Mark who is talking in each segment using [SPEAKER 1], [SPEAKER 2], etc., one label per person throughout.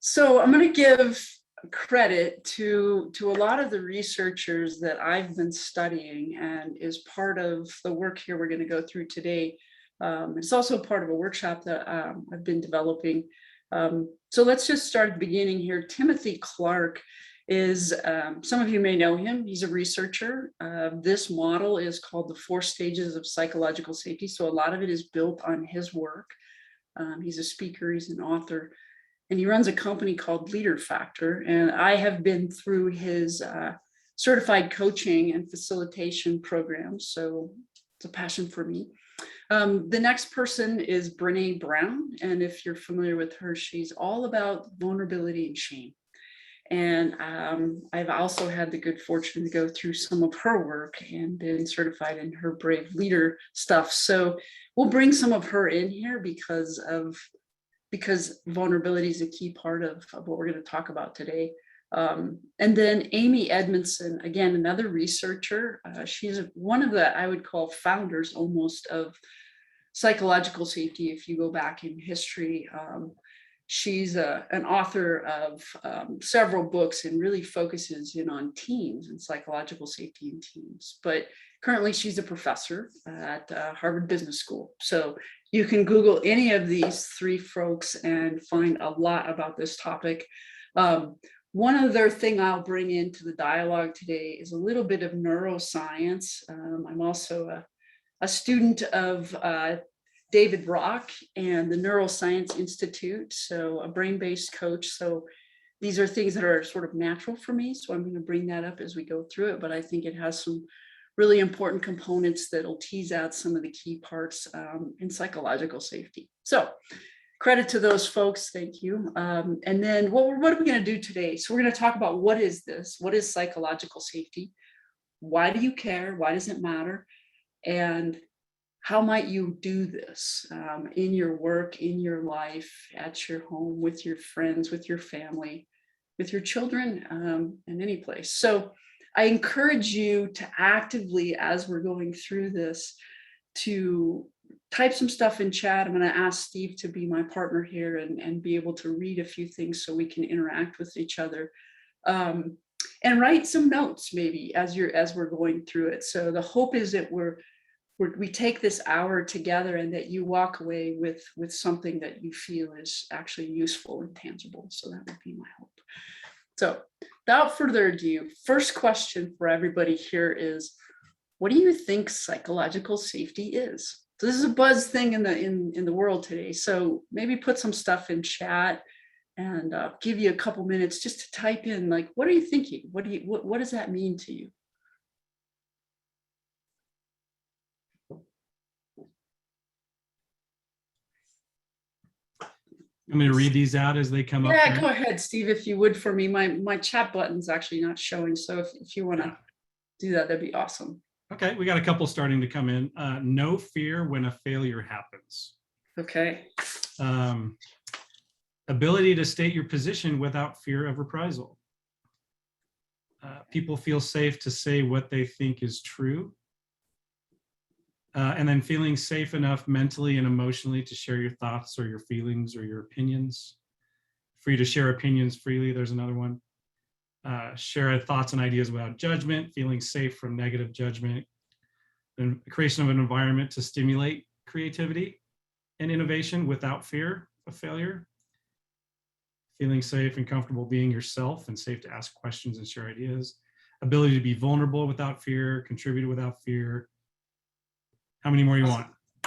[SPEAKER 1] So I'm going to give credit to a lot of the researchers that I've been studying and is part of the work here we're going to go through today. It's also part of a workshop that I've been developing. So let's just start at the beginning here. Timothy Clark is, some of you may know him, he's a researcher. This model is called the 4 stages of psychological safety. So a lot of it is built on his work. He's a speaker, he's an author, and he runs a company called Leader Factor. And I have been through his certified coaching and facilitation programs. So it's a passion for me. The next person is Brene Brown. And if you're familiar with her, she's all about vulnerability and shame. And I've also had the good fortune to go through some of her work and been certified in her Brave Leader stuff. So we'll bring some of her in here because vulnerability is a key part of what we're going to talk about today. And then Amy Edmondson, again, another researcher. She's one of the, I would call, founders almost of psychological safety. If you go back in history, she's an author of several books and really focuses in on teens and psychological safety in teens. But currently she's a professor at Harvard Business School. So you can Google any of these 3 folks and find a lot about this topic. One other thing I'll bring into the dialogue today is a little bit of neuroscience. I'm also a student of David Rock and the Neuroscience Institute, so a brain-based coach. So these are things that are sort of natural for me. So I'm going to bring that up as we go through it, but I think it has some really important components that'll tease out some of the key parts in psychological safety. So credit to those folks, thank you. And then what are we going to do today? So we're going to talk about what is this? What is psychological safety? Why do you care? Why does it matter? And how might you do this in your work, in your life, at your home, with your friends, with your family, with your children, in any place? So I encourage you to actively, as we're going through this, to type some stuff in chat. I'm going to ask Steve to be my partner here and be able to read a few things so we can interact with each other. And write some notes maybe as we're going through it. So the hope is that we take this hour together and that you walk away with something that you feel is actually useful and tangible. So that would be my hope. So without further ado, first question for everybody here is, what do you think psychological safety is? So this is a buzz thing in the world today. So maybe put some stuff in chat and give you a couple minutes just to type in, like, what are you thinking? What does that mean to you?
[SPEAKER 2] I'm going to read these out as they come up.
[SPEAKER 1] Yeah, go ahead, Steve, if you would for me. My chat button's actually not showing. So if you want to do that, that'd be awesome.
[SPEAKER 2] Okay, we got a couple starting to come in. No fear when a failure happens.
[SPEAKER 1] Okay.
[SPEAKER 2] Ability to state your position without fear of reprisal. People feel safe to say what they think is true. And then feeling safe enough mentally and emotionally to share your thoughts or your feelings or your opinions. Free to share opinions freely, there's another one. Share thoughts and ideas without judgment, feeling safe from negative judgment. And the creation of an environment to stimulate creativity and innovation without fear of failure. Feeling safe and comfortable being yourself and safe to ask questions and share ideas. Ability to be vulnerable without fear, contribute without fear. How many more you want?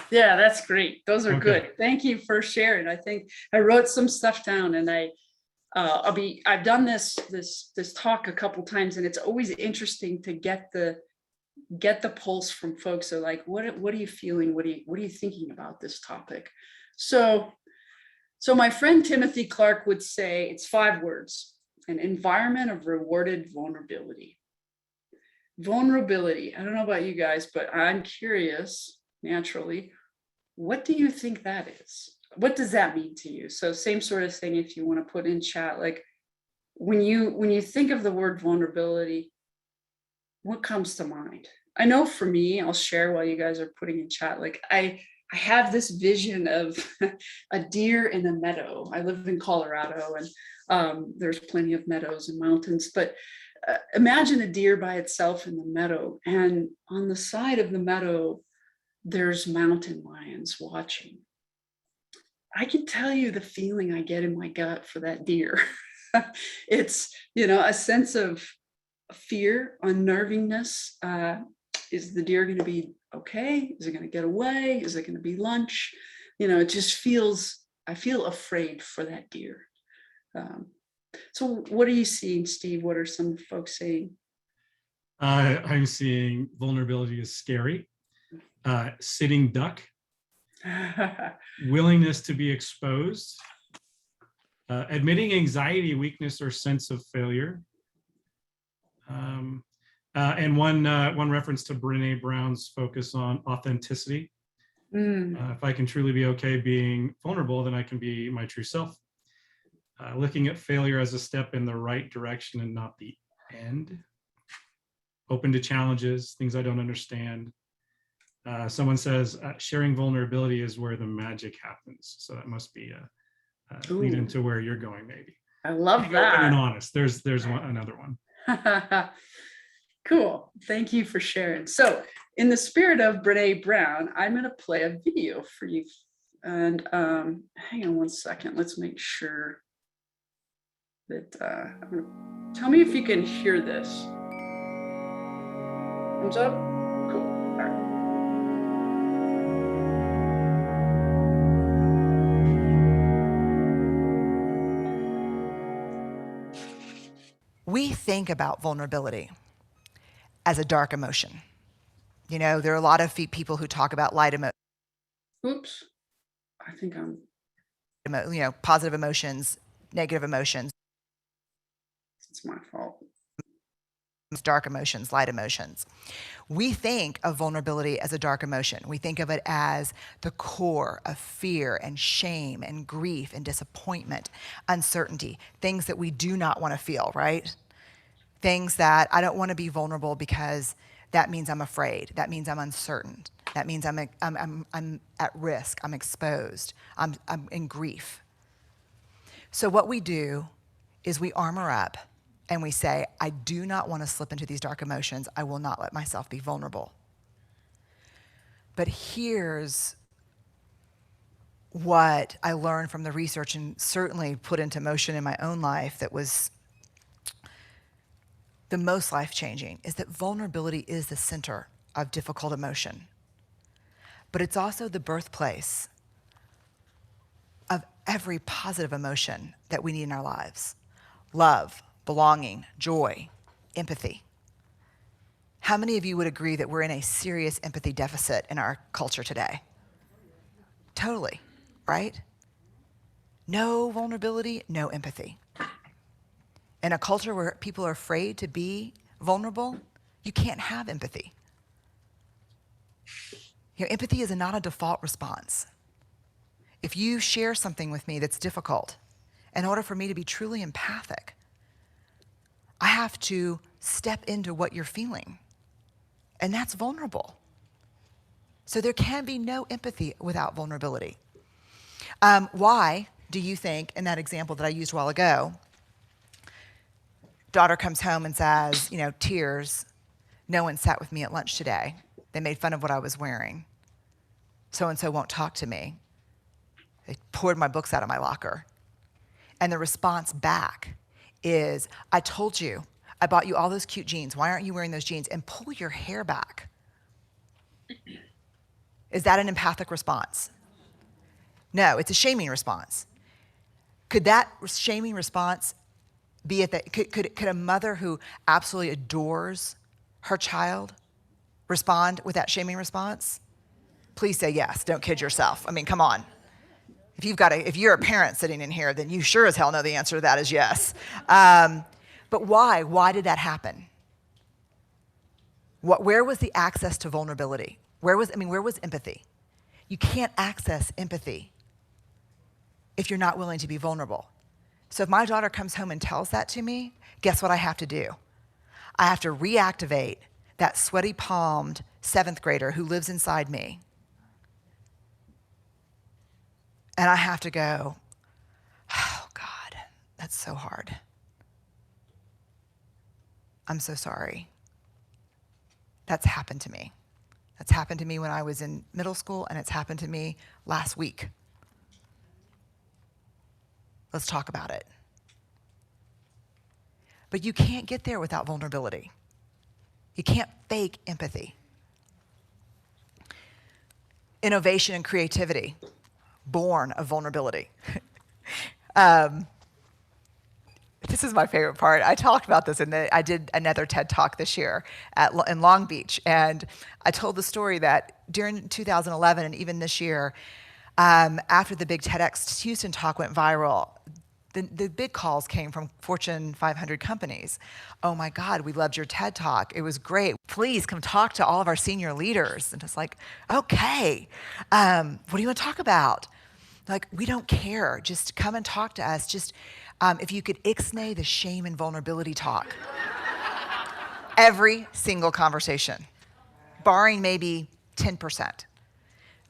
[SPEAKER 1] Yeah, that's great. Those are good. Thank you for sharing. I think I wrote some stuff down, and I've done this talk a couple times, and it's always interesting to get the pulse from folks. So like, what are you feeling? What are you thinking about this topic? So my friend Timothy Clark would say it's 5 words: an environment of rewarded vulnerability. Vulnerability. I don't know about you guys, but I'm curious, naturally, what do you think that is? What does that mean to you? So same sort of thing, if you want to put in chat, like when you think of the word vulnerability, what comes to mind? I know for me, I'll share while you guys are putting in chat, like I I have this vision of a deer in a meadow. I live in Colorado, and there's plenty of meadows and mountains, but imagine a deer by itself in the meadow, and on the side of the meadow, there's mountain lions watching. I can tell you the feeling I get in my gut for that deer. It's, a sense of fear, unnervingness. Is the deer going to be okay? Is it going to get away? Is it going to be lunch? It just feels, I feel afraid for that deer. So what are you seeing, Steve? What are some folks saying?
[SPEAKER 2] I'm seeing vulnerability is scary, sitting duck, willingness to be exposed, admitting anxiety, weakness, or sense of failure. And one reference to Brene Brown's focus on authenticity. If I can truly be okay being vulnerable, then I can be my true self. Looking at failure as a step in the right direction and not the end. Open to challenges, things I don't understand. Someone says sharing vulnerability is where the magic happens. So that must be a lead into where you're going, maybe.
[SPEAKER 1] I love that.
[SPEAKER 2] Open and honest. There's another one.
[SPEAKER 1] Cool. Thank you for sharing. So in the spirit of Brene Brown, I'm going to play a video for you. And hang on one second. Let's make sure that tell me if you can hear this. Thumbs up? Cool. All right.
[SPEAKER 3] We think about vulnerability as a dark emotion. There are a lot of people who talk about light emotion.
[SPEAKER 1] Oops. I think I'm.
[SPEAKER 3] Positive emotions, negative emotions.
[SPEAKER 1] It's my fault.
[SPEAKER 3] Dark emotions, light emotions. We think of vulnerability as a dark emotion. We think of it as the core of fear and shame and grief and disappointment, uncertainty, things that we do not want to feel, right? Things that I don't want to be vulnerable because that means I'm afraid. That means I'm uncertain. That means I'm at risk. I'm exposed. I'm in grief. So what we do is we armor up and we say, I do not want to slip into these dark emotions. I will not let myself be vulnerable. But here's what I learned from the research and certainly put into motion in my own life that was the most life-changing, is that vulnerability is the center of difficult emotion. But it's also the birthplace of every positive emotion that we need in our lives. Love, belonging, joy, empathy. How many of you would agree that we're in a serious empathy deficit in our culture today? Totally, right? No vulnerability, no empathy. In a culture where people are afraid to be vulnerable, you can't have empathy. Empathy is not a default response. If you share something with me that's difficult, in order for me to be truly empathic, I have to step into what you're feeling. And that's vulnerable. So there can be no empathy without vulnerability. Why do you think, in that example that I used a while ago, daughter comes home and says, tears, no one sat with me at lunch today. They made fun of what I was wearing. So-and-so won't talk to me. They poured my books out of my locker. And the response back is, I told you, I bought you all those cute jeans. Why aren't you wearing those jeans? And pull your hair back. Is that an empathic response? No, it's a shaming response. Could that shaming response be could a mother who absolutely adores her child respond with that shaming response? Please say yes. Don't kid yourself. I mean, come on. If you're a parent sitting in here, then you sure as hell know the answer to that is yes. But why? Why did that happen? Where was the access to vulnerability? Where was empathy? You can't access empathy if you're not willing to be vulnerable. So if my daughter comes home and tells that to me, guess what I have to do? I have to reactivate that sweaty palmed 7th grader who lives inside me And I have to go, oh God, that's so hard. I'm so sorry. That's happened to me. That's happened to me when I was in middle school, and it's happened to me last week. Let's talk about it. But you can't get there without vulnerability. You can't fake empathy. Innovation and creativity, born of vulnerability. This is my favorite part. I talked about this I did another TED Talk this year in Long Beach, and I told the story that during 2011 and even this year, after the big TEDx Houston talk went viral, the big calls came from Fortune 500 companies. Oh my God, we loved your TED Talk. It was great. Please come talk to all of our senior leaders. And it's like, okay, what do you want to talk about? Like, we don't care. Just come and talk to us. Just if you could ixnay the shame and vulnerability talk. Every single conversation, barring maybe 10%.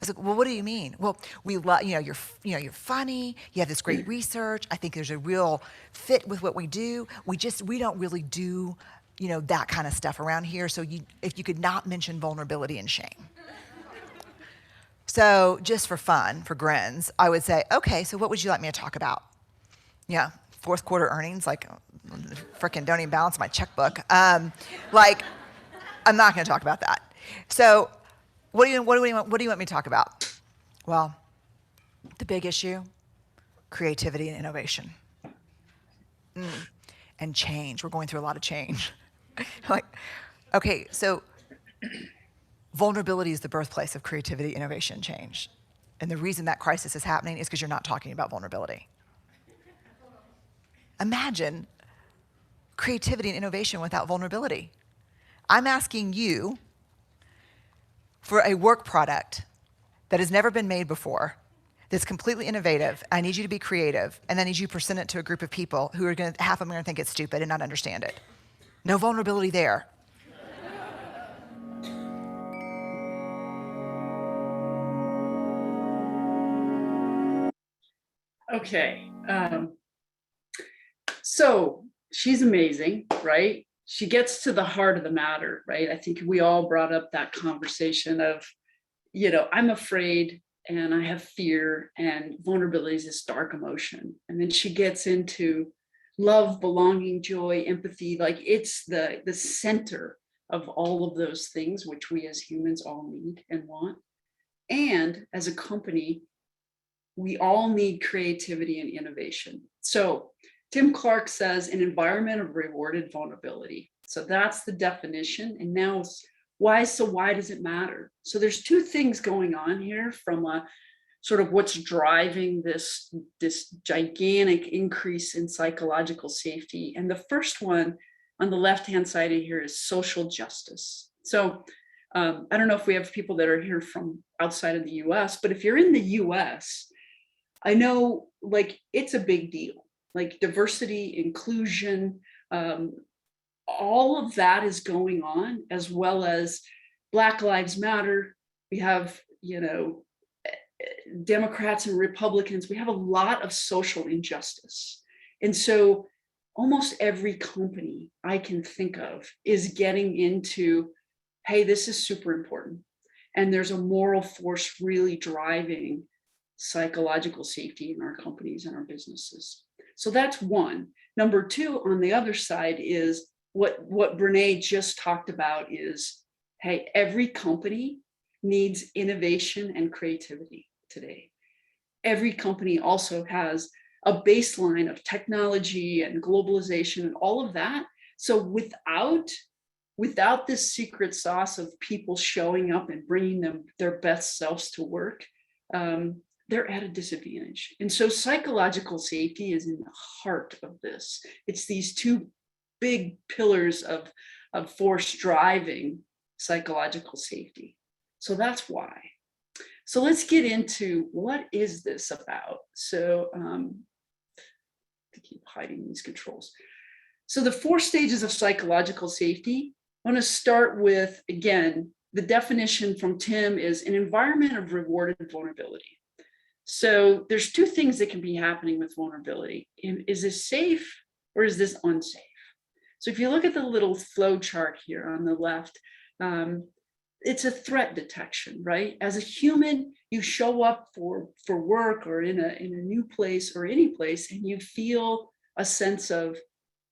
[SPEAKER 3] I was like, well, what do you mean? Well, we love, you're funny. You have this great research. I think there's a real fit with what we do. We don't really do, that kind of stuff around here. So if you could not mention vulnerability and shame. So just for fun, for grins, I would say, okay, so what would you like me to talk about? Yeah, fourth quarter earnings, like frickin' don't even balance my checkbook. I'm not going to talk about that. So what do you want me to talk about? Well, the big issue, creativity and innovation. And change. We're going through a lot of change. Okay, so vulnerability is the birthplace of creativity, innovation, change. And the reason that crisis is happening is because you're not talking about vulnerability. Imagine creativity and innovation without vulnerability. I'm asking you for a work product that has never been made before, that's completely innovative. I need you to be creative, and I need you to present it to a group of people who are half of them are going to think it's stupid and not understand it. No vulnerability there.
[SPEAKER 1] Okay. So she's amazing, right? She gets to the heart of the matter, right? I think we all brought up that conversation of, I'm afraid and I have fear, and vulnerability is this dark emotion. And then she gets into love, belonging, joy, empathy. Like, it's the center of all of those things, which we as humans all need and want. And as a company, we all need creativity and innovation. So Tim Clark says an environment of rewarded vulnerability. So that's the definition. And now why does it matter? So there's two things going on here from a sort of what's driving this gigantic increase in psychological safety. And the first one on the left-hand side of here is social justice. So I don't know if we have people that are here from outside of the US, but if you're in the US, I know, it's a big deal. Like, diversity, inclusion, all of that is going on, as well as Black Lives Matter. We have, Democrats and Republicans. We have a lot of social injustice. And so almost every company I can think of is getting into, hey, this is super important. And there's a moral force really driving psychological safety in our companies and our businesses. So that's one. Number two, on the other side, is what Brene just talked about is, hey, every company needs innovation and creativity today. Every company also has a baseline of technology and globalization and all of that. So without this secret sauce of people showing up and bringing their best selves to work, they're at a disadvantage. And so psychological safety is in the heart of this. It's these two big pillars of force driving psychological safety. So that's why. So let's get into, what is this about? So to keep hiding these controls. So the 4 stages of psychological safety, I want to start with, again, the definition from Tim is an environment of rewarded vulnerability. So there's two things that can be happening with vulnerability. Is this safe or is this unsafe? So if you look at the little flow chart here on the left, it's a threat detection, right? As a human, you show up for work or in a new place or any place, and you feel a sense of,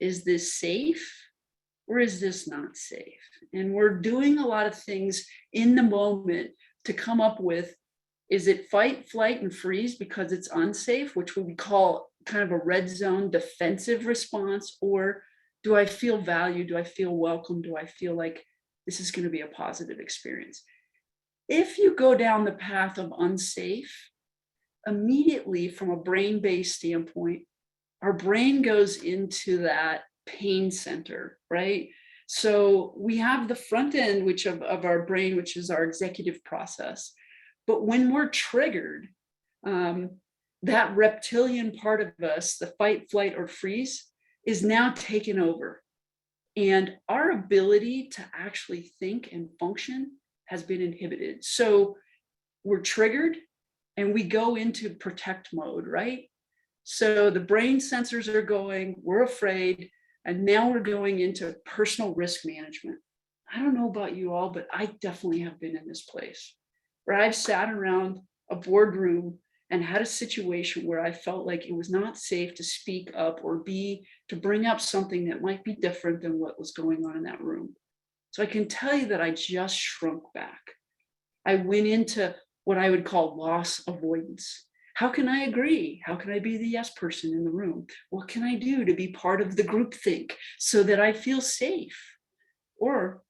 [SPEAKER 1] is this safe or is this not safe? And we're doing a lot of things in the moment to come up with, is it fight, flight, and freeze because it's unsafe, which we would call kind of a red zone defensive response, or do I feel valued? Do I feel welcome? Do I feel like this is going to be a positive experience? If you go down the path of unsafe, immediately from a brain-based standpoint, our brain goes into that pain center, right? So we have the front end, which of our brain, which is our executive process. But when we're triggered, that reptilian part of us, the fight, flight, or freeze, is now taken over. And our ability to actually think and function has been inhibited. So we're triggered and we go into protect mode, right? So the brain sensors are going, we're afraid, and now we're going into personal risk management. I don't know about you all, but I definitely have been in this place where I've sat around a boardroom and had a situation where I felt like it was not safe to speak up or to bring up something that might be different than what was going on in that room. So I can tell you that I just shrunk back. I went into what I would call loss avoidance. How can I agree? How can I be the yes person in the room? What can I do to be part of the group think so that I feel safe? Or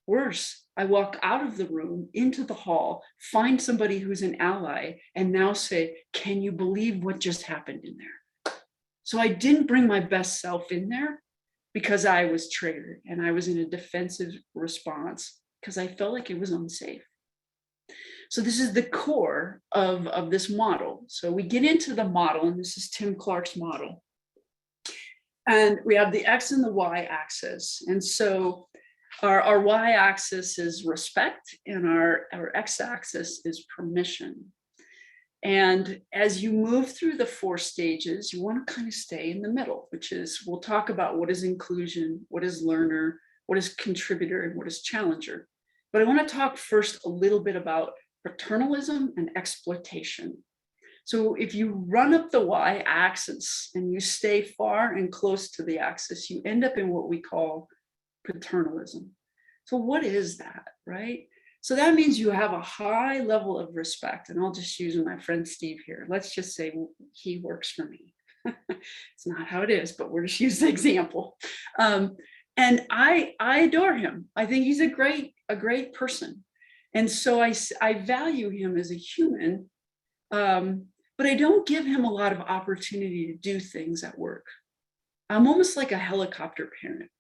[SPEAKER 1] worse, I walk out of the room into the hall, find somebody who's an ally, and now say, can you believe what just happened in there? So I didn't bring my best self in there because I was triggered and I was in a defensive response because I felt like it was unsafe. So this is the core of this model. So we get into the model, and this is Tim Clark's model. And we have the X and the Y axis. And so our y-axis is respect, and our x-axis is permission. And as you move through the 4 stages, you want to kind of stay in the middle, which is, we'll talk about what is inclusion, what is learner, what is contributor, and what is challenger. But I want to talk first a little bit about paternalism and exploitation. So if you run up the y-axis and you stay far and close to the axis, you end up in what we call paternalism. So what is that, right? So that means you have a high level of respect, and I'll just use my friend Steve here. Let's just say he works for me. It's not how it is, but we'll just use the example. And I adore him. I think he's a great person. And so I value him as a human, but I don't give him a lot of opportunity to do things at work. I'm almost like a helicopter parent.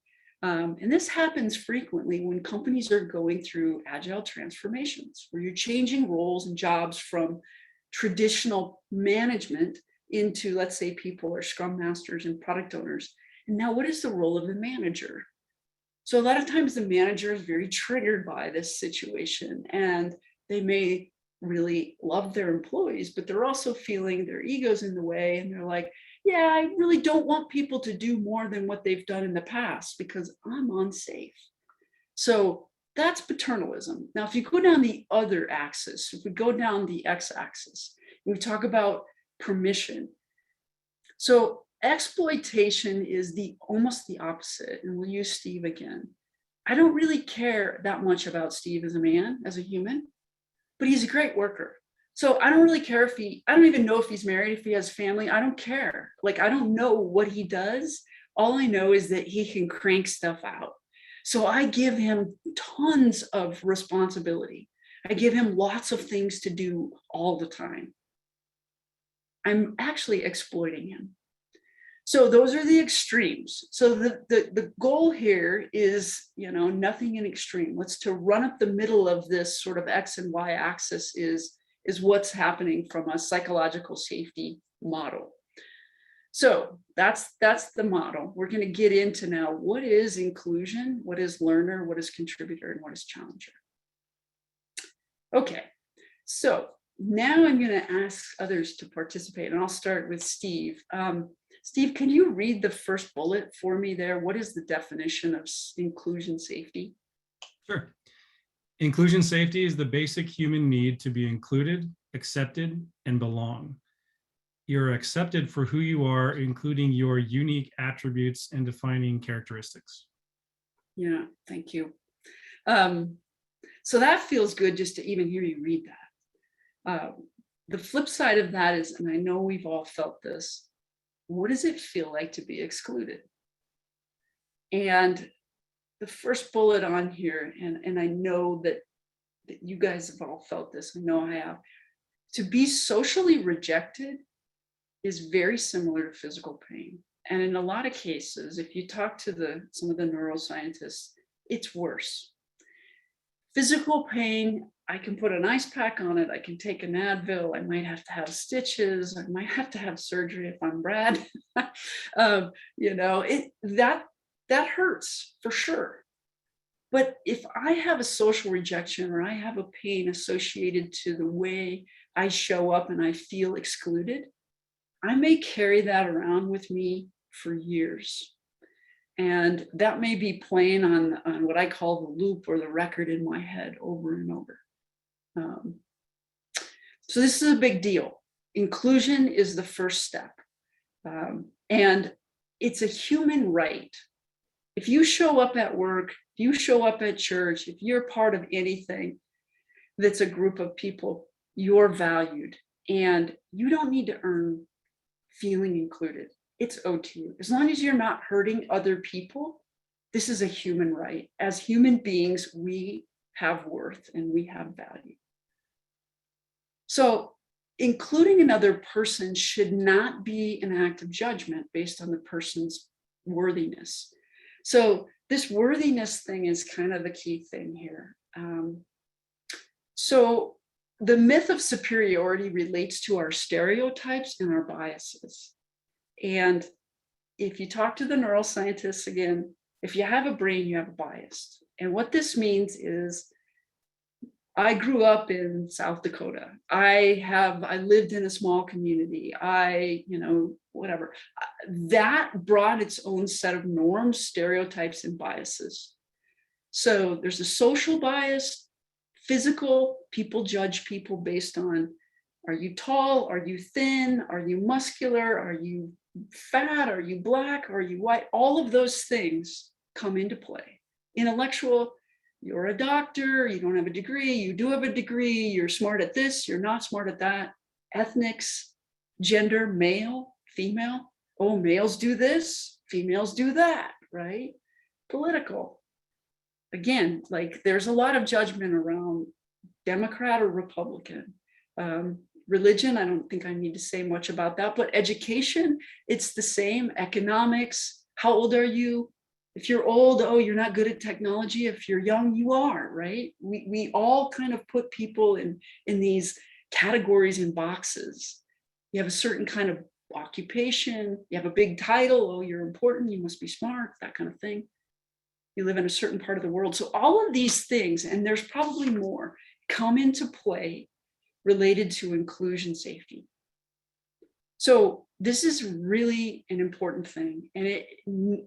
[SPEAKER 1] And this happens frequently when companies are going through agile transformations, where you're changing roles and jobs from traditional management into, let's say, people are scrum masters and product owners. And now what is the role of the manager? So a lot of times the manager is very triggered by this situation, and they may really love their employees, but they're also feeling their egos in the way. And they're like, yeah, I really don't want people to do more than what they've done in the past because I'm unsafe. So that's paternalism. Now, if you go down the other axis, if we go down the x-axis, we talk about permission. So exploitation is almost the opposite. And we'll use Steve again. I don't really care that much about Steve as a man, as a human, but he's a great worker. So I don't really care I don't even know if he's married, if he has family. I don't care. Like, I don't know what he does. All I know is that he can crank stuff out. So I give him tons of responsibility. I give him lots of things to do all the time. I'm actually exploiting him. So those are the extremes. So the goal here is, nothing in extreme. Let's to run up the middle of this sort of X and Y axis is what's happening from a psychological safety model. So that's the model. We're going to get into now, what is inclusion, what is learner, what is contributor, and what is challenger. Okay, so now I'm going to ask others to participate, and I'll start with Steve. Steve, can you read the first bullet for me there? What is the definition of inclusion safety?
[SPEAKER 2] Sure. Inclusion safety is the basic human need to be included, accepted, and belong. You're accepted for who you are, including your unique attributes and defining characteristics.
[SPEAKER 1] Yeah, thank you. So that feels good just to even hear you read that. The flip side of that is, and I know we've all felt this, what does it feel like to be excluded? And the first bullet on here, and I know that you guys have all felt this, I know I have, to be socially rejected is very similar to physical pain. And in a lot of cases, if you talk to some of the neuroscientists, it's worse. Physical pain, I can put an ice pack on it, I can take an Advil, I might have to have stitches, I might have to have surgery if I'm Brad. That hurts for sure. But if I have a social rejection or I have a pain associated to the way I show up and I feel excluded, I may carry that around with me for years. And that may be playing on what I call the loop or the record in my head over and over. So this is a big deal. Inclusion is the first step. And it's a human right. If you show up at work, if you show up at church, if you're part of anything that's a group of people, you're valued. And you don't need to earn feeling included. It's owed to you. As long as you're not hurting other people, this is a human right. As human beings, we have worth and we have value. So including another person should not be an act of judgment based on the person's worthiness. So this worthiness thing is kind of the key thing here. So the myth of superiority relates to our stereotypes and our biases. And if you talk to the neuroscientists again, if you have a brain, you have a bias. And what this means is, I grew up in South Dakota. I lived in a small community. Whatever. That brought its own set of norms, stereotypes, and biases. So there's a social bias, physical, people judge people based on, are you tall? Are you thin? Are you muscular? Are you fat? Are you black? Are you white? All of those things come into play. Intellectual, you're a doctor, you don't have a degree, you do have a degree, you're smart at this, you're not smart at that. Ethnics, gender, male, female. Oh, males do this, females do that, right? Political. Again, like there's a lot of judgment around Democrat or Republican. Religion, I don't think I need to say much about that, but education, it's the same. Economics, how old are you? If you're old, oh, you're not good at technology. If you're young, you are, right? We all kind of put people in these categories and boxes. You have a certain kind of occupation, you have a big title, oh, you're important, you must be smart, that kind of thing. You live in a certain part of the world. So all of these things, and there's probably more, come into play related to inclusion safety. So this is really an important thing, and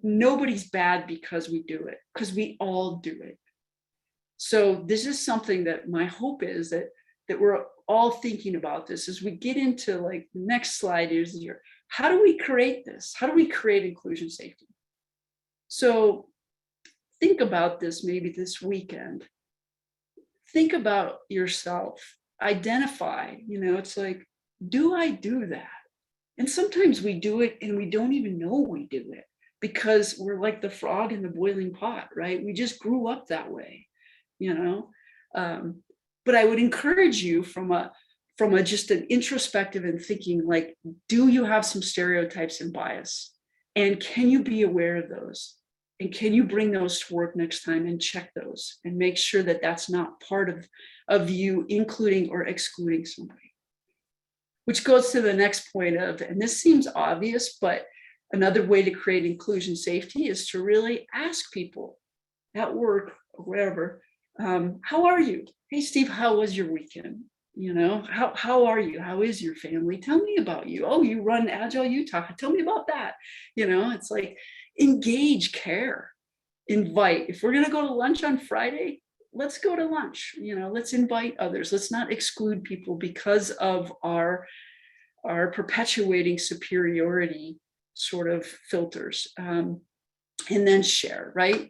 [SPEAKER 1] nobody's bad because we do it, because we all do it. So this is something that my hope is that we're all thinking about this as we get into like the next slide is here. How do we create this? How do we create inclusion safety? So think about this maybe this weekend. Think about yourself. Identify, it's like, do I do that? And sometimes we do it and we don't even know we do it because we're like the frog in the boiling pot, right? We just grew up that way, But I would encourage you from a just an introspective and thinking, like, do you have some stereotypes and bias? And can you be aware of those? And can you bring those to work next time and check those and make sure that that's not part of you including or excluding somebody? Which goes to the next point of, and this seems obvious, but another way to create inclusion safety is to really ask people at work or wherever, how are you? Hey, Steve, how was your weekend? How are you? How is your family? Tell me about you. Oh, you run Agile Utah. Tell me about that. It's like engage, care, invite. If we're going to go to lunch on Friday, let's go to lunch. Let's invite others. Let's not exclude people because of our perpetuating superiority sort of filters. And then share, right?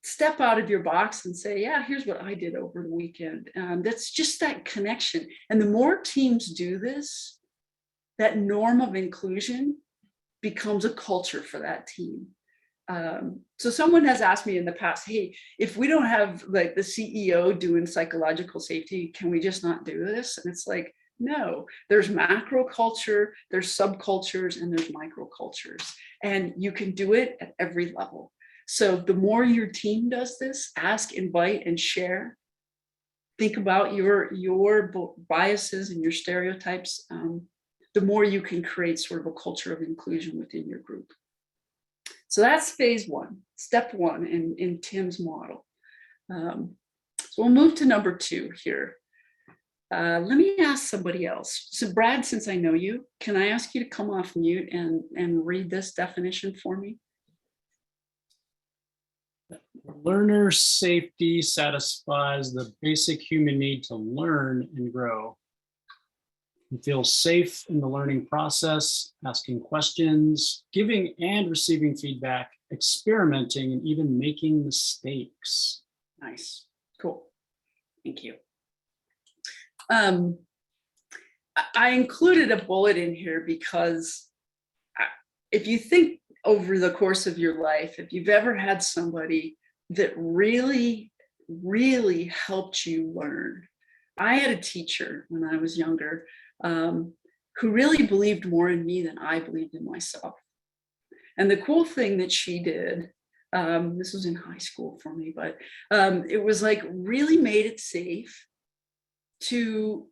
[SPEAKER 1] Step out of your box and say, yeah, here's what I did over the weekend. That's just that connection. And the more teams do this, that norm of inclusion becomes a culture for that team. So someone has asked me in the past, hey, if we don't have like the CEO doing psychological safety, can we just not do this? And it's like, no, there's macro culture, there's subcultures, and there's microcultures. And you can do it at every level. So the more your team does this, ask, invite, and share. Think about your biases and your stereotypes. The more you can create sort of a culture of inclusion within your group. So that's phase one, step one in Tim's model. So we'll move to number 2 here. Let me ask somebody else. So Brad, since I know you, can I ask you to come off mute and read this definition for me?
[SPEAKER 4] Learner safety satisfies the basic human need to learn and grow. You feel safe in the learning process, asking questions, giving and receiving feedback, experimenting, and even making mistakes.
[SPEAKER 1] Nice, cool, thank you. I included a bullet in here because if you think over the course of your life, if you've ever had somebody that really, really helped you learn. I had a teacher when I was younger who really believed more in me than I believed in myself. And the cool thing that she did, this was in high school for me, but it was like really made it safe to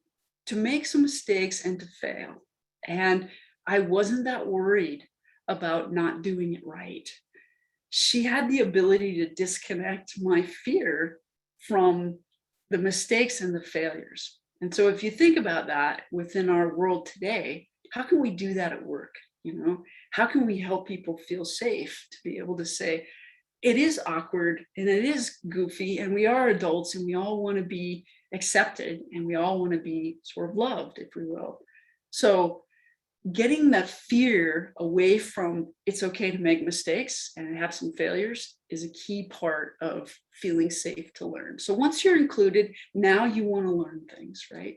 [SPEAKER 1] make some mistakes and to fail. And I wasn't that worried about not doing it right. She had the ability to disconnect my fear from the mistakes and the failures. And so if you think about that within our world today, how can we do that at work? How can we help people feel safe to be able to say, it is awkward and it is goofy and we are adults and we all want to be accepted and we all want to be sort of loved, if we will. So getting that fear away from it's okay to make mistakes and have some failures is a key part of feeling safe to learn. So once you're included, now you want to learn things, right?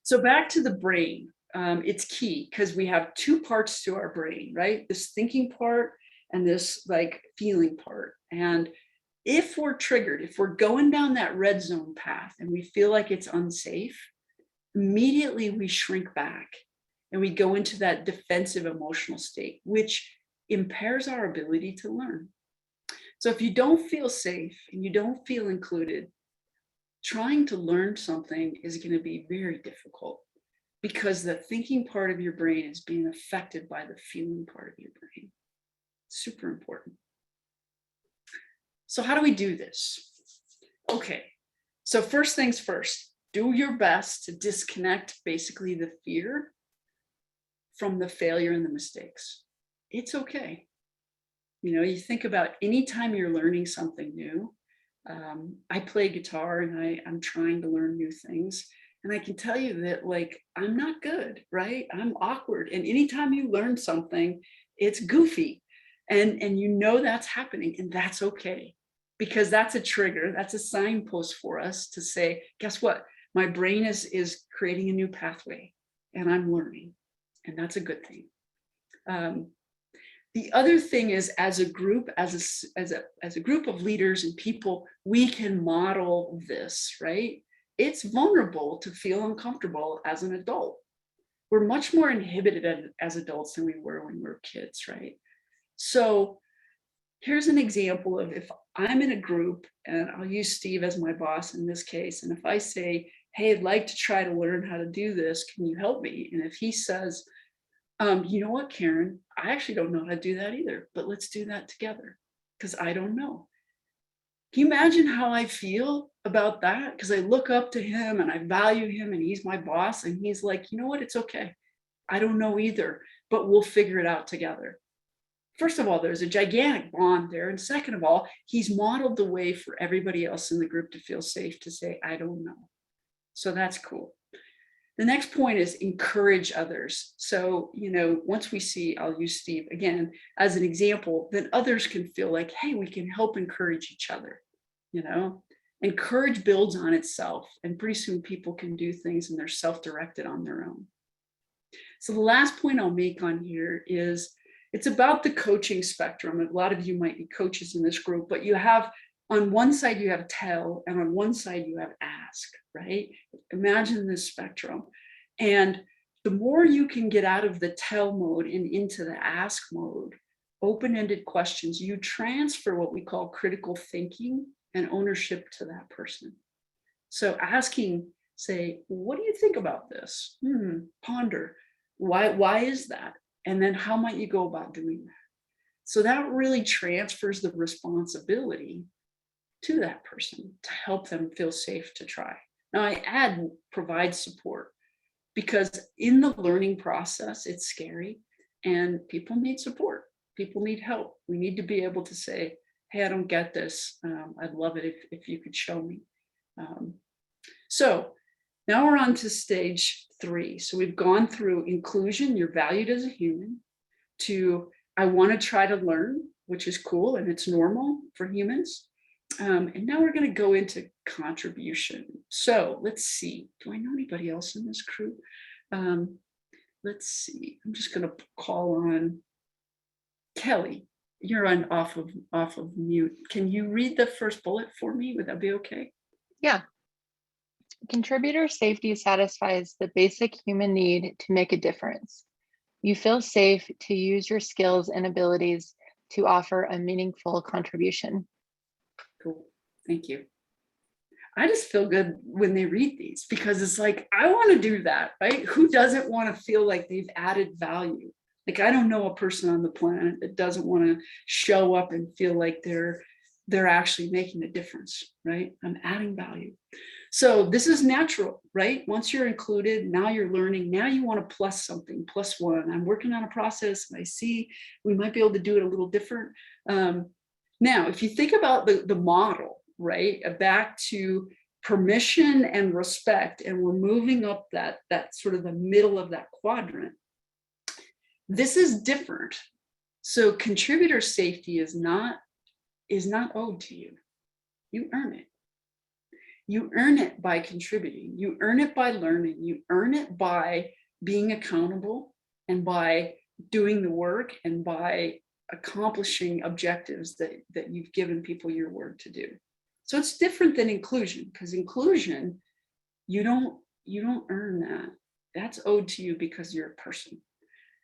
[SPEAKER 1] So back to the brain, it's key because we have 2 parts to our brain, right? This thinking part and this like feeling part. And if we're triggered, if we're going down that red zone path and we feel like it's unsafe, immediately we shrink back. And we go into that defensive emotional state, which impairs our ability to learn. So if you don't feel safe and you don't feel included, trying to learn something is going to be very difficult because the thinking part of your brain is being affected by the feeling part of your brain. Super important. So how do we do this? Okay, so first things first, do your best to disconnect basically the fear from the failure and the mistakes. It's okay. You think about anytime you're learning something new. I play guitar and I'm trying to learn new things. And I can tell you that like, I'm not good, right? I'm awkward. And anytime you learn something, it's goofy. And that's happening and that's okay. Because that's a trigger, that's a signpost for us to say, guess what? My brain is creating a new pathway and I'm learning. And that's a good thing. The other thing is, as a group, as a group of leaders and people, we can model this, right? It's vulnerable to feel uncomfortable as an adult. We're much more inhibited as adults than we were when we were kids, right? So here's an example of if I'm in a group, and I'll use Steve as my boss in this case, and if I say, hey, I'd like to try to learn how to do this, can you help me? And if he says, you know what, Karen, I actually don't know how to do that either, but let's do that together because I don't know. Can you imagine how I feel about that? Because I look up to him and I value him and he's my boss. And he's like, you know what? It's okay. I don't know either, but we'll figure it out together. First of all, there's a gigantic bond there. And second of all, he's modeled the way for everybody else in the group to feel safe to say, I don't know. So that's cool. The next point is encourage others. So, once we see, I'll use Steve again as an example, then others can feel like, hey, we can help encourage each other. Encourage builds on itself, and pretty soon people can do things and they're self-directed on their own. So the last point I'll make on here is it's about the coaching spectrum. A lot of you might be coaches in this group, but you have on one side, you have tell, and on one side, you have ask, right? Imagine this spectrum. And the more you can get out of the tell mode and into the ask mode, open-ended questions, you transfer what we call critical thinking and ownership to that person. So asking, say, what do you think about this? Ponder. Why is that? And then how might you go about doing that? So that really transfers the responsibility to that person to help them feel safe to try. Now I add provide support, because in the learning process, it's scary and people need support. People need help. We need to be able to say, hey, I don't get this. I'd love it if you could show me. So now we're on to stage 3. So we've gone through inclusion, you're valued as a human, to I want to try to learn, which is cool and it's normal for humans. And now we're going to go into contribution. So let's see. Do I know anybody else in this crew? Let's see. I'm just going to call on Kelly. You're off of mute. Can you read the first bullet for me? Would that be okay?
[SPEAKER 5] Yeah. Contributor safety satisfies the basic human need to make a difference. You feel safe to use your skills and abilities to offer a meaningful contribution.
[SPEAKER 1] Cool. Thank you. I just feel good when they read these, because it's like, I want to do that, right? Who doesn't want to feel like they've added value? Like, I don't know a person on the planet that doesn't want to show up and feel like they're actually making a difference, right? I'm adding value. So this is natural, right? Once you're included, now you're learning, now you want to plus something, +1. I'm working on a process and I see we might be able to do it a little different. Now, if you think about the model, right, back to permission and respect, and we're moving up that sort of the middle of that quadrant, this is different. So contributor safety is not owed to you. You earn it. You earn it by contributing. You earn it by learning. You earn it by being accountable and by doing the work and by accomplishing objectives that you've given people your word to do. So it's different than inclusion, because inclusion, you don't earn that. That's owed to you because you're a person.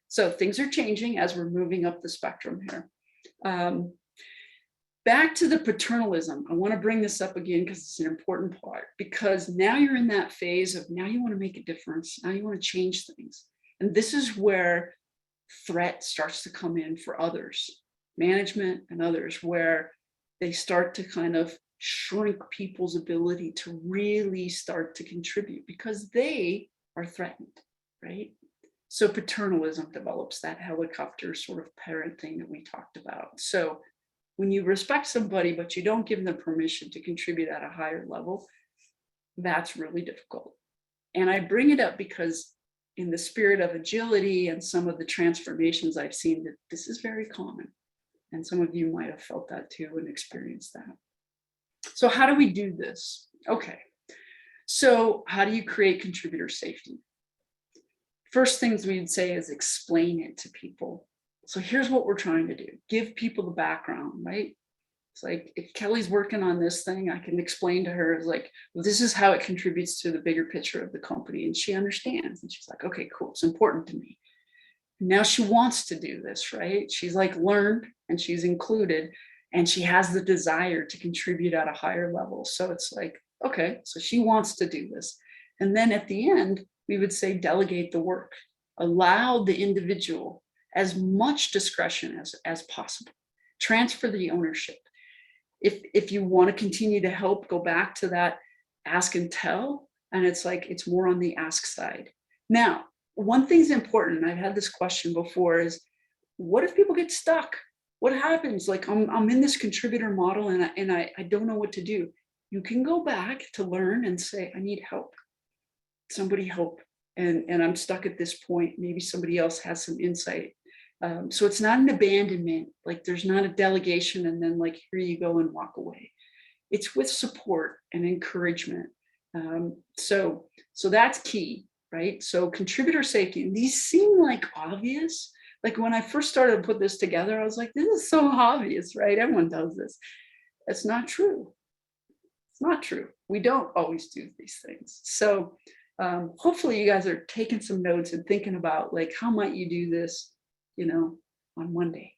[SPEAKER 1] So things are changing as we're moving up the spectrum here. Back to the paternalism. I want to bring this up again because it's an important part, because now you're in that phase of now you want to make a difference. Now you want to change things. And this is where threat starts to come in for others, management and others, where they start to kind of shrink people's ability to really start to contribute because they are threatened, right? So paternalism develops, that helicopter sort of parent thing that we talked about. So when you respect somebody, but you don't give them permission to contribute at a higher level, that's really difficult. And I bring it up because in the spirit of agility and some of the transformations I've seen, that this is very common. And some of you might have felt that too and experienced that. So how do we do this? Okay, so how do you create contributor safety? First things we'd say is explain it to people. So here's what we're trying to do. Give people the background, right? It's like, if Kelly's working on this thing, I can explain to her, it's like, well, this is how it contributes to the bigger picture of the company. And she understands. And she's like, okay, cool. It's important to me. And now she wants to do this, right? She's like learned and she's included and she has the desire to contribute at a higher level. So it's like, okay, so she wants to do this. And then at the end, we would say, delegate the work, allow the individual as much discretion as possible, transfer the ownership. If you want to continue to help, go back to that ask and tell. And it's like, it's more on the ask side. Now, one thing's important. I've had this question before is, what if people get stuck? What happens? Like I'm in this contributor model and I don't know what to do. You can go back to learn and say, I need help. Somebody help. And I'm stuck at this point. Maybe somebody else has some insight. So it's not an abandonment. Like there's not a delegation and then like, here you go and walk away. It's with support and encouragement. So that's key, right? So contributor safety, and these seem like obvious. Like when I first started to put this together, I was like, this is so obvious, right? Everyone does this. It's not true. It's not true. We don't always do these things. So hopefully you guys are taking some notes and thinking about like, how might you do this, on Monday.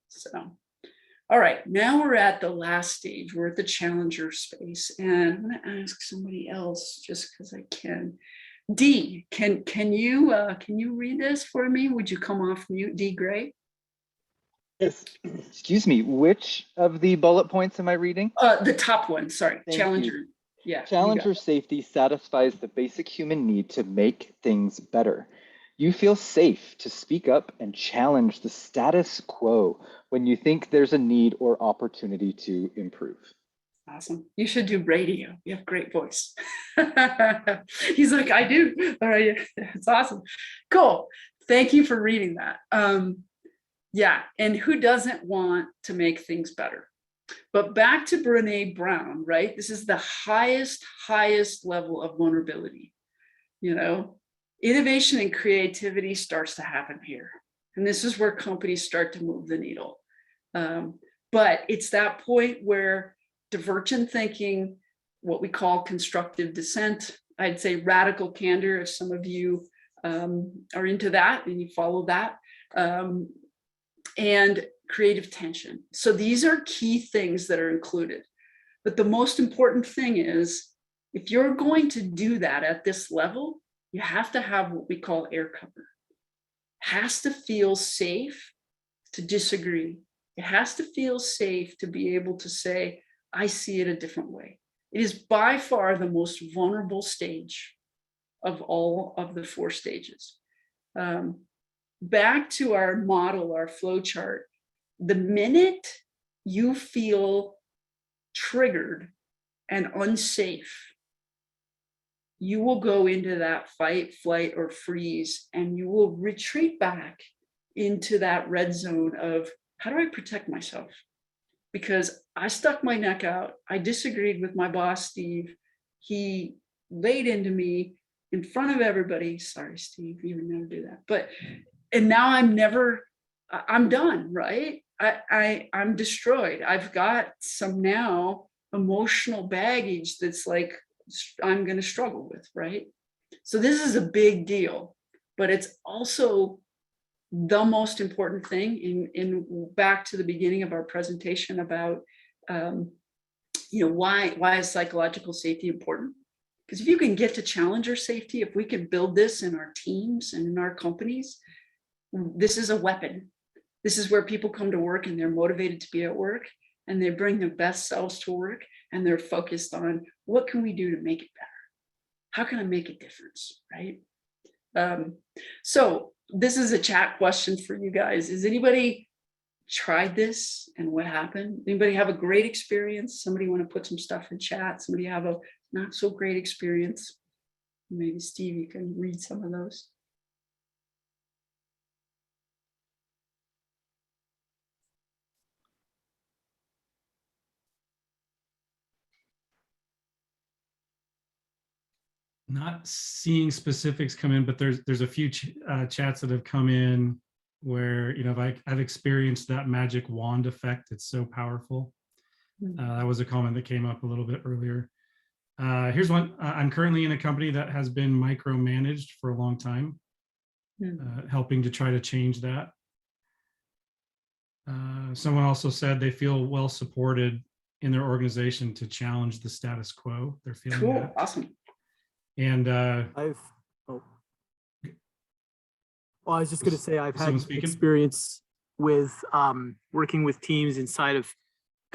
[SPEAKER 1] So, all right, now we're at the last stage. We're at the challenger space, and I'm going to ask somebody else just because I can. Dee, can you read this for me? Would you come off mute, Dee Gray?
[SPEAKER 6] Yes. Excuse me. Which of the bullet points am I reading?
[SPEAKER 1] The top one. Sorry,
[SPEAKER 6] Thank
[SPEAKER 1] challenger.
[SPEAKER 6] you.
[SPEAKER 1] Yeah.
[SPEAKER 6] Challenger safety satisfies the basic human need to make things better. You feel safe to speak up and challenge the status quo when you think there's a need or opportunity to improve.
[SPEAKER 1] Awesome. You should do radio. You have a great voice. He's like, I do. All right. It's awesome. Cool. Thank you for reading that. Yeah. And who doesn't want to make things better? But back to Brene Brown, right? This is the highest level of vulnerability. Innovation and creativity starts to happen here. And this is where companies start to move the needle. But it's that point where divergent thinking, what we call constructive dissent, I'd say radical candor, if some of you are into that and you follow that, and creative tension. So these are key things that are included. But the most important thing is, if you're going to do that at this level, you have to have what we call air cover. Has to feel safe to disagree. It has to feel safe to be able to say, I see it a different way. It is by far the most vulnerable stage of all of the 4 stages. Back to our model, our flow chart, the minute you feel triggered and unsafe, you will go into that fight, flight, or freeze, and you will retreat back into that red zone of, how do I protect myself? Because I stuck my neck out. I disagreed with my boss, Steve. He laid into me in front of everybody. Sorry, Steve, you would never do that. And now I'm done, right? I'm destroyed. I've got some now emotional baggage that's like, I'm going to struggle with, right? So this is a big deal, but it's also the most important thing in back to the beginning of our presentation about, why is psychological safety important? Because if you can get to challenger safety, if we can build this in our teams and in our companies, this is a weapon. This is where people come to work and they're motivated to be at work and they bring their best selves to work and they're focused on, what can we do to make it better? How can I make a difference, right? So this is a chat question for you guys. Has anybody tried this and what happened? Anybody have a great experience? Somebody want to put some stuff in chat? Somebody have a not so great experience? Maybe Steve, you can read some of those.
[SPEAKER 2] Not seeing specifics come in, but there's a few chats that have come in where, I've experienced that magic wand effect. It's so powerful. That was a comment that came up a little bit earlier. Here's one. I'm currently in a company that has been micromanaged for a long time, helping to try to change that. Someone also said they feel well supported in their organization to challenge the status quo. They're feeling
[SPEAKER 1] Cool,
[SPEAKER 2] that.
[SPEAKER 1] awesome.
[SPEAKER 2] And
[SPEAKER 7] I was just going to say I've had
[SPEAKER 2] speaking?
[SPEAKER 7] experience with working with teams inside of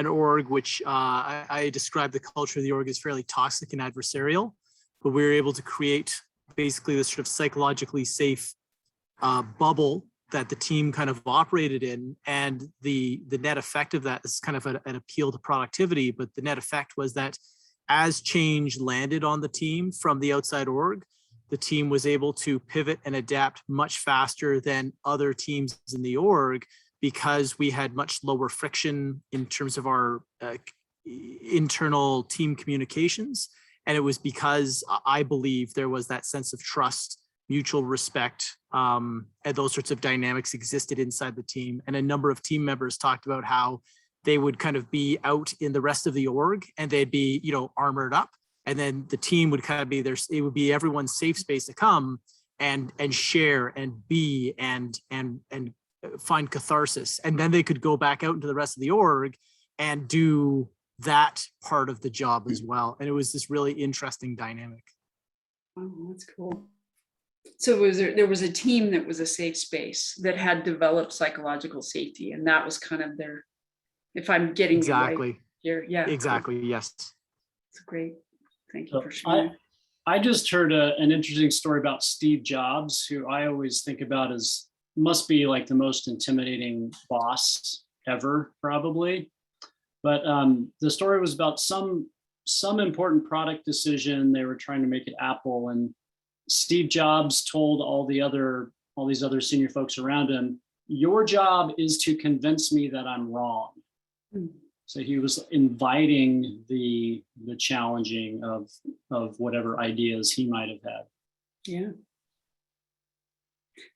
[SPEAKER 7] an org which I describe the culture of the org as fairly toxic and adversarial, but we were able to create basically this sort of psychologically safe bubble that the team kind of operated in. And the net effect of that is kind of an appeal to productivity, but the net effect was that as change landed on the team from the outside org, the team was able to pivot and adapt much faster than other teams in the org, because we had much lower friction in terms of our internal team communications. And it was because I believe there was that sense of trust, mutual respect, and those sorts of dynamics existed inside the team. And a number of team members talked about how they would kind of be out in the rest of the org and they'd be, you know, armored up. And then the team would kind of be there. It would be everyone's safe space to come and share and be and find catharsis. And then they could go back out into the rest of the org and do that part of the job as well. And it was this really interesting dynamic.
[SPEAKER 1] Oh, that's cool. So there was a team that was a safe space that had developed psychological safety, and that was kind of their, if I'm getting
[SPEAKER 7] exactly
[SPEAKER 1] it right here. Yeah,
[SPEAKER 7] exactly. Cool. Yes,
[SPEAKER 1] it's great. Thank you for sharing.
[SPEAKER 4] I just heard an interesting story about Steve Jobs, who I always think about as must be like the most intimidating boss ever, probably. But the story was about some important product decision. They were trying to make it Apple, and Steve Jobs told all these other senior folks around him, "Your job is to convince me that I'm wrong." So he was inviting the challenging of whatever ideas he might have had.
[SPEAKER 1] Yeah.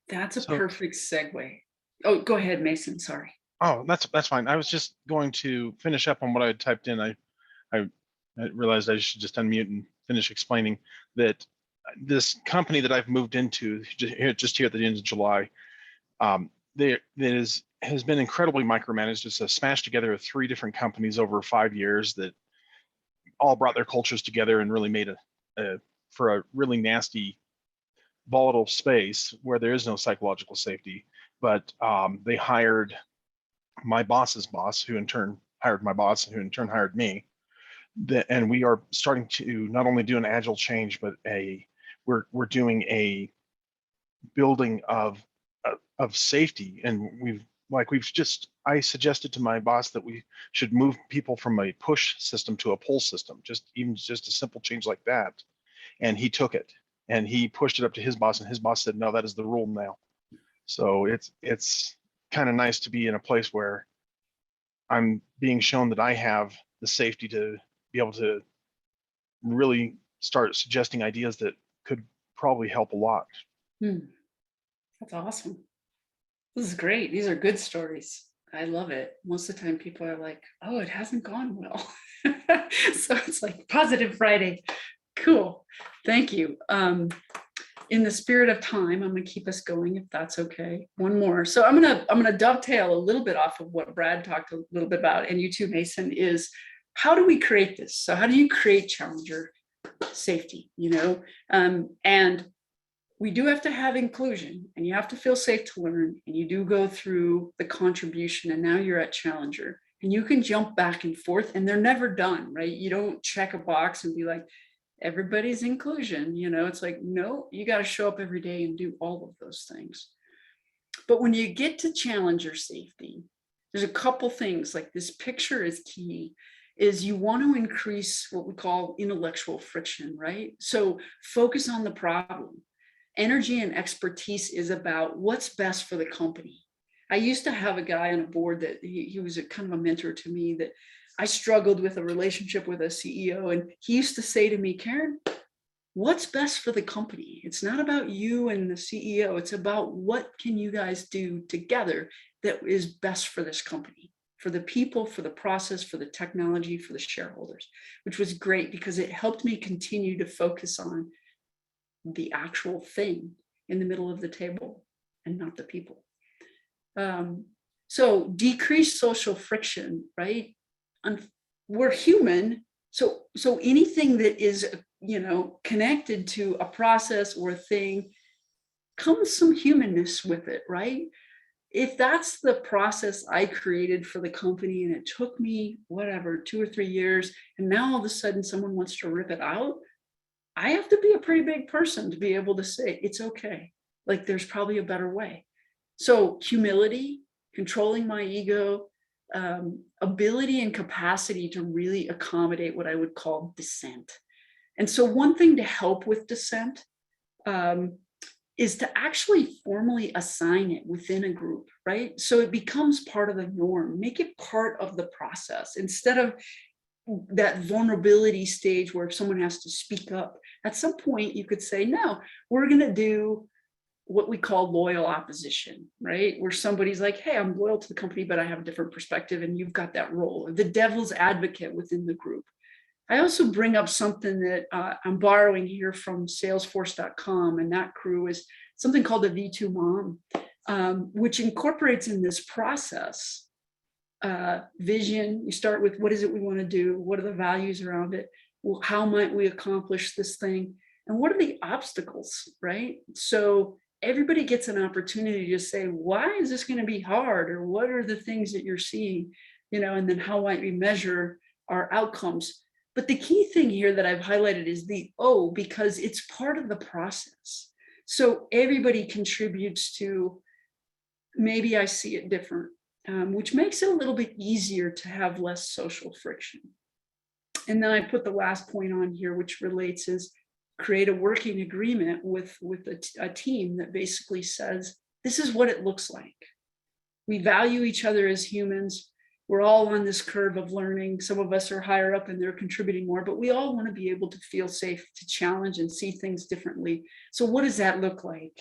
[SPEAKER 1] That's a perfect segue. Oh, go ahead, Mason. Sorry.
[SPEAKER 8] Oh, that's fine. I was just going to finish up on what I had typed in. I realized I should just unmute and finish explaining that this company that I've moved into just here at the end of July, has been incredibly micromanaged. It's a smash together of 3 different companies over 5 years that all brought their cultures together and really made for a really nasty, volatile space where there is no psychological safety. But they hired my boss's boss, who in turn hired my boss, who in turn hired me. And we are starting to not only do an agile change, but we're doing a building of safety. And I suggested to my boss that we should move people from a push system to a pull system, just a simple change like that. And he took it and he pushed it up to his boss, and his boss said, "No, that is the rule now." So it's kind of nice to be in a place where I'm being shown that I have the safety to be able to really start suggesting ideas that could probably help a lot.
[SPEAKER 1] That's awesome. This is great. These are good stories. I love it. Most of the time people are like, "Oh, it hasn't gone well." So it's like Positive Friday. Cool. Thank you. In the spirit of time, I'm going to keep us going, if that's okay. One more. So I'm going to dovetail a little bit off of what Brad talked a little bit about, and you too, Mason, is how do we create this? So how do you create challenger safety, and we do have to have inclusion, and you have to feel safe to learn, and you do go through the contribution, and now you're at challenger, and you can jump back and forth, and they're never done, right? You don't check a box and be like, everybody's inclusion, it's like, no, you got to show up every day and do all of those things. But when you get to challenger safety, there's a couple things, like this picture is key, is you want to increase what we call intellectual friction, right? So focus on the problem. Energy and expertise is about what's best for the company. I used to have a guy on a board that he was a kind of a mentor to me, that I struggled with a relationship with a CEO, and he used to say to me, "Karen, what's best for the company? It's not about you and the CEO. It's about what can you guys do together that is best for this company, for the people, for the process, for the technology, for the shareholders," which was great because it helped me continue to focus on the actual thing in the middle of the table and not the people. So decrease social friction, right? We're human. So anything that is, connected to a process or a thing, comes some humanness with it, right? if that's the process I created for the company and it took me whatever 2 or 3 years, and now all of a sudden someone wants to rip it out, I have to be a pretty big person to be able to say it's okay. Like there's probably a better way. So humility, controlling my ego, ability and capacity to really accommodate what I would call dissent. And so one thing to help with dissent is to actually formally assign it within a group, right? So it becomes part of the norm, make it part of the process instead of that vulnerability stage where someone has to speak up. At some point you could say, no, we're going to do what we call loyal opposition, right? Where somebody's like, hey, I'm loyal to the company, but I have a different perspective, and you've got that role, the devil's advocate within the group. I also bring up something that I'm borrowing here from salesforce.com, and that crew is something called the V2 Mom, which incorporates in this process vision. You start with what is it we want to do? What are the values around it? Well, how might we accomplish this thing? And what are the obstacles, right? So everybody gets an opportunity to say, why is this going to be hard? Or what are the things that you're seeing, and then how might we measure our outcomes? But the key thing here that I've highlighted is the O, because it's part of the process. So everybody contributes to, maybe I see it different, which makes it a little bit easier to have less social friction. And then I put the last point on here, which relates is create a working agreement with a team that basically says, this is what it looks like. We value each other as humans. We're all on this curve of learning. Some of us are higher up and they're contributing more, but we all want to be able to feel safe to challenge and see things differently. So what does that look like?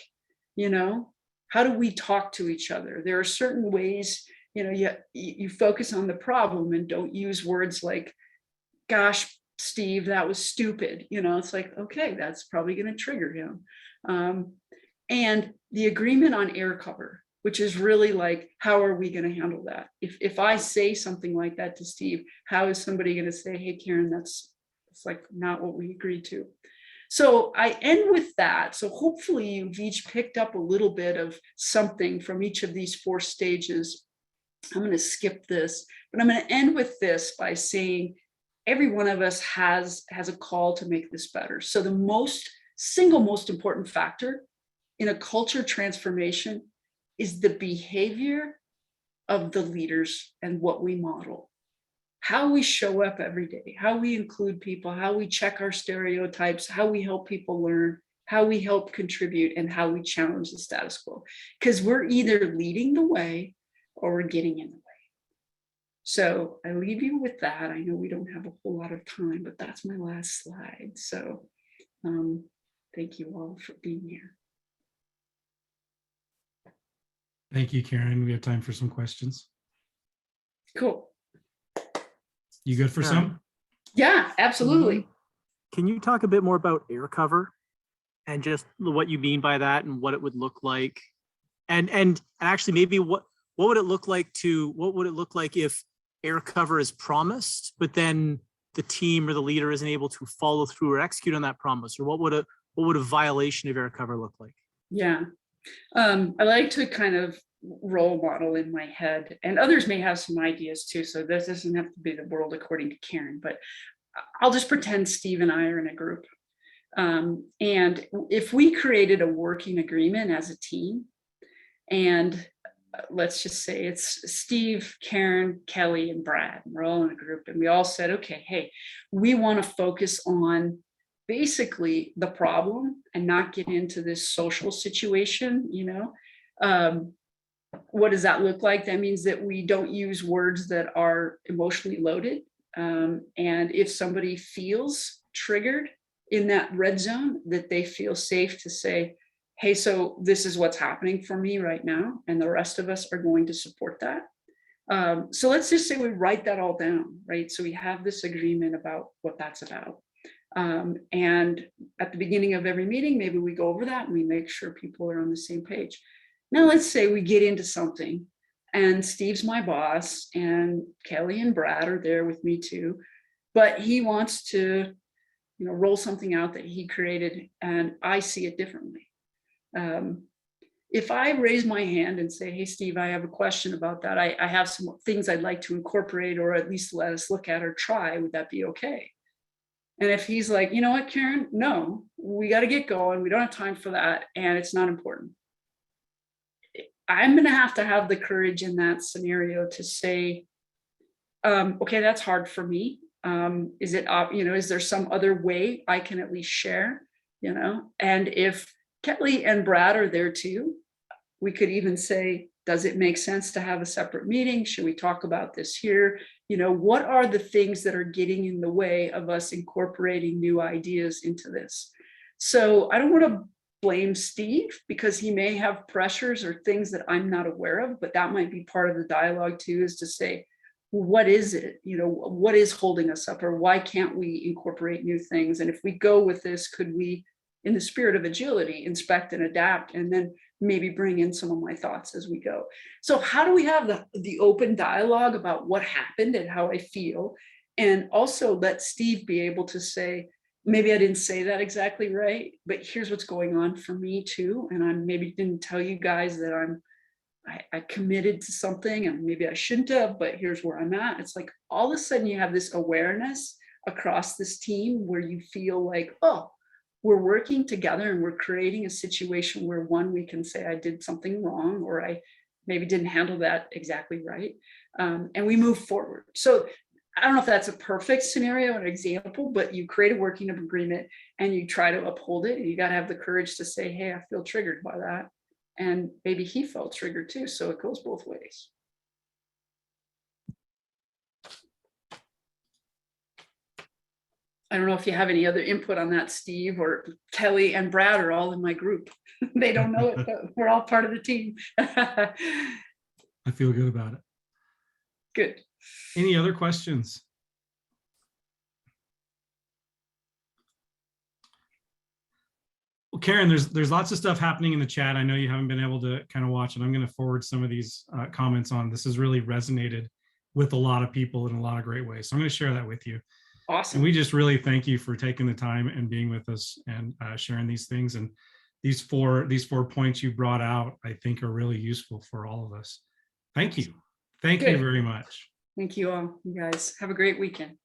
[SPEAKER 1] How do we talk to each other? There are certain ways, you focus on the problem and don't use words like, gosh, Steve, that was stupid. It's like, okay, that's probably going to trigger him. And the agreement on air cover, which is really like, how are we going to handle that? If I say something like that to Steve, how is somebody going to say, hey, Karen, it's like not what we agreed to. So I end with that. So hopefully you've each picked up a little bit of something from each of these 4 stages. I'm going to skip this, but I'm going to end with this by saying, every one of us has a call to make this better. So the single most important factor in a culture transformation is the behavior of the leaders and what we model. How we show up every day, how we include people, how we check our stereotypes, how we help people learn, how we help contribute, and how we challenge the status quo. Because we're either leading the way or we're getting in the way. So I leave you with that. I know we don't have a whole lot of time, but that's my last slide. So thank you all for being here.
[SPEAKER 2] Thank you, Karen. We have time for some questions.
[SPEAKER 1] Cool.
[SPEAKER 2] You good for some?
[SPEAKER 1] Yeah, absolutely.
[SPEAKER 7] Can you talk a bit more about air cover and just what you mean by that and what it would look like? And actually maybe what would it look like if air cover is promised, but then the team or the leader isn't able to follow through or execute on that promise? Or what would a violation of air cover look like?
[SPEAKER 1] Yeah. I like to kind of role model in my head, and others may have some ideas too. So this doesn't have to be the world according to Karen, but I'll just pretend Steve and I are in a group. And if we created a working agreement as a team, and let's just say it's Steve, Karen, Kelly, and Brad, we're all in a group, and we all said, okay, hey, we want to focus on basically the problem and not get into this social situation, what does that look like? That means that we don't use words that are emotionally loaded. And if somebody feels triggered in that red zone, that they feel safe to say, hey, so this is what's happening for me right now, and the rest of us are going to support that. So let's just say we write that all down, right? So we have this agreement about what that's about. And at the beginning of every meeting, maybe we go over that and we make sure people are on the same page. Now, let's say we get into something and Steve's my boss and Kelly and Brad are there with me too, but he wants to, roll something out that he created and I see it differently. if I raise my hand and say, hey, Steve, I have a question about that. I have some things I'd like to incorporate, or at least let us look at or try, would that be okay? And if he's like, you know what, Karen, no, we got to get going. We don't have time for that. And it's not important. I'm going to have the courage in that scenario to say, okay, that's hard for me. Is it, is there some other way I can at least share, and if Kelly and Brad are there too, we could even say, does it make sense to have a separate meeting? Should we talk about this here? What are the things that are getting in the way of us incorporating new ideas into this? So I don't want to blame Steve, because he may have pressures or things that I'm not aware of, but that might be part of the dialogue too, is to say, what is it? What is holding us up, or why can't we incorporate new things? And if we go with this, could we, in the spirit of agility, inspect and adapt, and then maybe bring in some of my thoughts as we go? So how do we have the open dialogue about what happened and how I feel, and also let Steve be able to say, maybe I didn't say that exactly right, but here's what's going on for me too, and I maybe didn't tell you guys that I committed to something, and maybe I shouldn't have, but here's where I'm at. It's like all of a sudden you have this awareness across this team where you feel like, oh, we're working together and we're creating a situation where, one, we can say I did something wrong, or I maybe didn't handle that exactly right, and we move forward. So I don't know if that's a perfect scenario, an example, but you create a working agreement and you try to uphold it, and you got to have the courage to say, hey, I feel triggered by that. And maybe he felt triggered too. So it goes both ways. I don't know if you have any other input on that, Steve, or Kelly and Brad are all in my group. They don't know it, but we're all part of the team.
[SPEAKER 2] I feel good about it.
[SPEAKER 1] Good.
[SPEAKER 2] Any other questions? Well, Karen, there's lots of stuff happening in the chat. I know you haven't been able to kind of watch it. I'm going to forward some of these comments on. This has really resonated with a lot of people in a lot of great ways. So I'm going to share that with you.
[SPEAKER 1] Awesome.
[SPEAKER 2] And we just really thank you for taking the time and being with us and sharing these things. And these four points you brought out, I think, are really useful for all of us. Thank you. Thank you very much.
[SPEAKER 1] Thank you all. You guys have a great weekend.